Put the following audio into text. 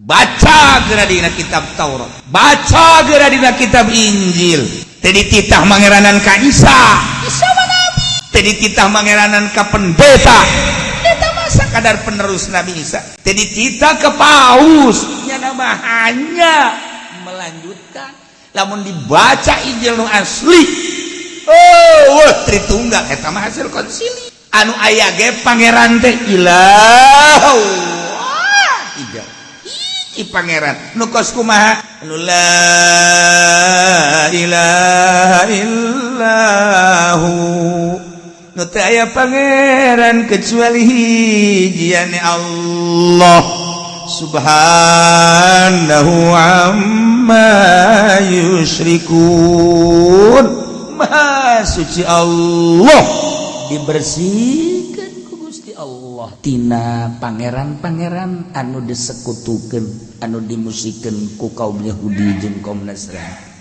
baca geura dina kitab Taurat, baca geura dina kitab Injil. Teu dititah mangeranan ka Isa mah nabi. Teu dititah mangeranan ka pendeta, eta mah sakadar penerus Nabi Isa. Teu dititah ke paus, nya mah hanya melanjutkan. Lamun dibaca Injil nu asli, Tritunggal eta mah hasil konsili. Anu aya ge pangeran teh ilah. Ida i pangeran nu kos kumaha anu la ilaha illahu nu teu aya pangeran kecuali hijiane Allah subhanahu amma yusyrikun. Maha suci Allah, dibersihkan ku Gusti Allah tina pangeran-pangeran anu disekutukeun, anu dimusikeun ku kaum Yahudi jeung kaum Nasrani.